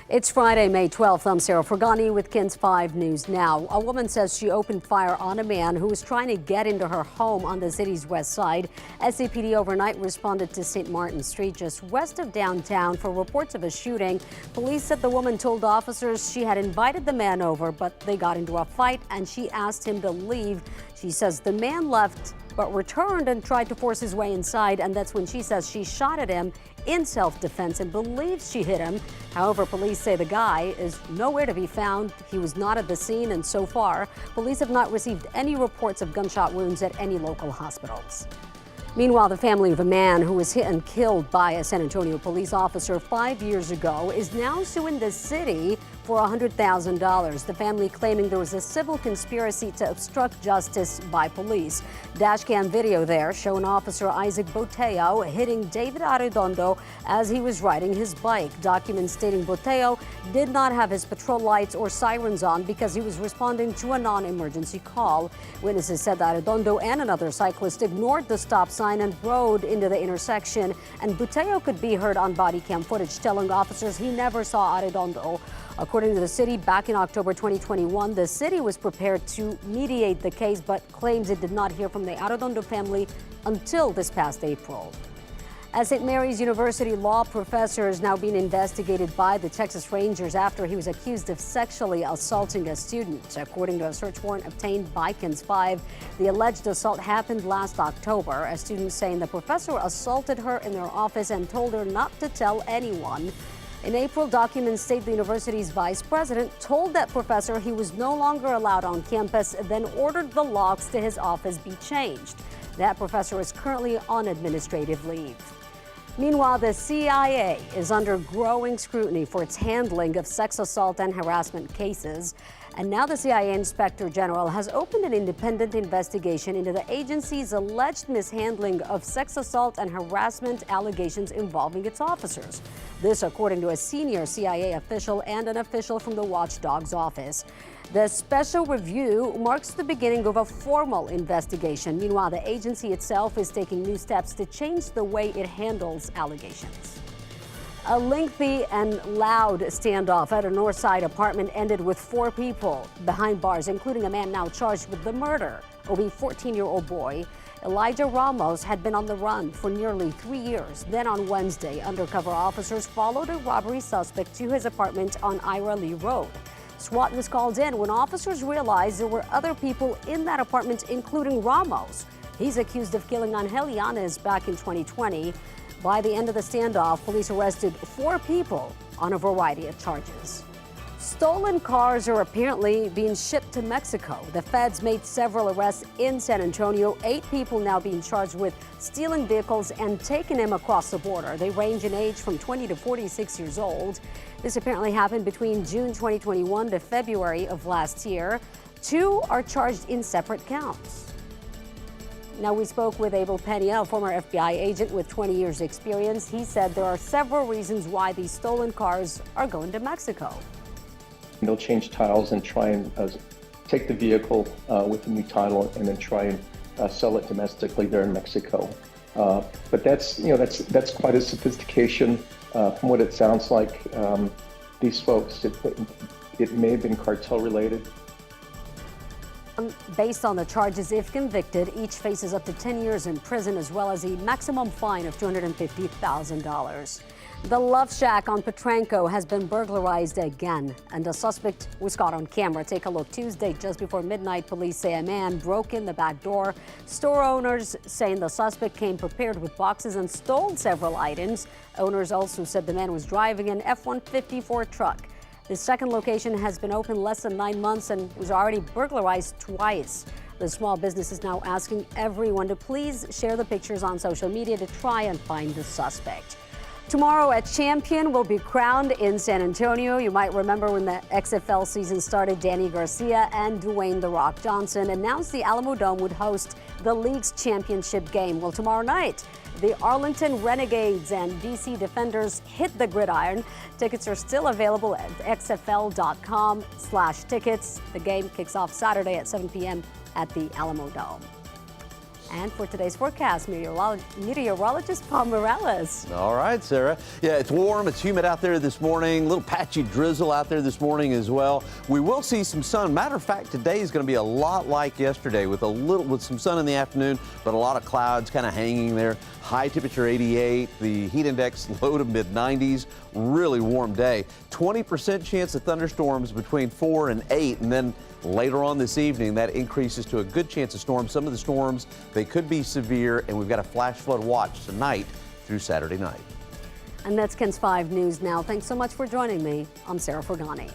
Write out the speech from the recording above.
It's Friday, May 12th. I'm Sarah Fergani with KINS 5 News Now. A woman says she opened fire on a man who was trying to get into her home on the city's west side. SCPD overnight responded to St. Martin Street, just west of downtown, for reports of a shooting. Police said the woman told officers she had invited the man over, but they got into a fight and she asked him to leave. She says the man left but returned and tried to force his way inside, and that's when she says she shot at him in self-defense and believes she hit him. However, police say the guy is nowhere to be found. He was not at the scene, and so far, police have not received any reports of gunshot wounds at any local hospitals. Meanwhile, the family of a man who was hit and killed by a San Antonio police officer 5 years ago is now suing the city for $100,000. The family claiming there was a civil conspiracy to obstruct justice by police. Dashcam video there showing Officer Isaac Boteo hitting David Arredondo as he was riding his bike. Documents stating Boteo did not have his patrol lights or sirens on because he was responding to a non-emergency call. Witnesses said that Arredondo and another cyclist ignored the stop sign and rode into the intersection, and Boteo could be heard on body cam footage telling officers he never saw Arredondo. According to the city, back in October 2021, the city was prepared to mediate the case, but claims it did not hear from the Arredondo family until this past April. A St. Mary's University law professor is now being investigated by the Texas Rangers after he was accused of sexually assaulting a student. According to a search warrant obtained by KINS 5, the alleged assault happened last October. A student saying the professor assaulted her in their office and told her not to tell anyone. In April, documents state the university's vice president told that professor he was no longer allowed on campus, then ordered the locks to his office be changed. That professor is currently on administrative leave. Meanwhile, the CIA is under growing scrutiny for its handling of sex assault and harassment cases. And now the CIA Inspector General has opened an independent investigation into the agency's alleged mishandling of sex assault and harassment allegations involving its officers. This, according to a senior CIA official and an official from the Watchdog's office. The special review marks the beginning of a formal investigation. Meanwhile, the agency itself is taking new steps to change the way it handles allegations. A lengthy and loud standoff at a Northside apartment ended with 4 people behind bars, including a man now charged with the murder of a 14-year-old boy. Elijah Ramos had been on the run for nearly 3 years. Then on Wednesday, undercover officers followed a robbery suspect to his apartment on Ira Lee Road. SWAT was called in when officers realized there were other people in that apartment, including Ramos. He's accused of killing Angel Yanes back in 2020. By the end of the standoff, police arrested 4 people on a variety of charges. Stolen cars are apparently being shipped to Mexico. The feds made several arrests in San Antonio. 8 people now being charged with stealing vehicles and taking them across the border. They range in age from 20 to 46 years old. This apparently happened between June 2021 to February of last year. 2 are charged in separate counts. Now, we spoke with Abel Pena, a former FBI agent with 20 years experience. He said there are several reasons why these stolen cars are going to Mexico. They'll change titles and try and take the vehicle with a new title and then try and sell it domestically there in Mexico. But that's quite a sophistication. From what it sounds like, these folks, it may have been cartel related. Based on the charges, if convicted, each faces up to 10 years in prison as well as a maximum fine of $250,000. The Love Shack on Petranco has been burglarized again, and a suspect was caught on camera. Take a look. Tuesday, just before midnight, police say a man broke in the back door. Store owners saying the suspect came prepared with boxes and stole several items. Owners also said the man was driving an F-150 Ford truck. The second location has been open less than 9 months and was already burglarized twice. The small business is now asking everyone to please share the pictures on social media to try and find the suspect. Tomorrow, a champion will be crowned in San Antonio. You might remember when the XFL season started, Danny Garcia and Dwayne "The Rock" Johnson announced the Alamo Dome would host the league's championship game. Well, tomorrow night, the Arlington Renegades and DC Defenders hit the gridiron. Tickets are still available at xfl.com/tickets. The game kicks off Saturday at 7 p.m. at the Alamo Dome. And for today's forecast, meteorologist Paul Morales. All right, Sarah. Yeah, it's warm, it's humid out there this morning, a little patchy drizzle out there this morning as well. We will see some sun. Matter of fact, today is going to be a lot like yesterday with some sun in the afternoon, but a lot of clouds kind of hanging there. High temperature 88, the heat index low to mid 90s. Really warm day. 20% chance of thunderstorms between 4 and 8, and then later on this evening, that increases to a good chance of storms. Some of the storms, they could be severe, and we've got a flash flood watch tonight through Saturday night. And that's KENS 5 News Now. Thanks so much for joining me. I'm Sarah Fergani.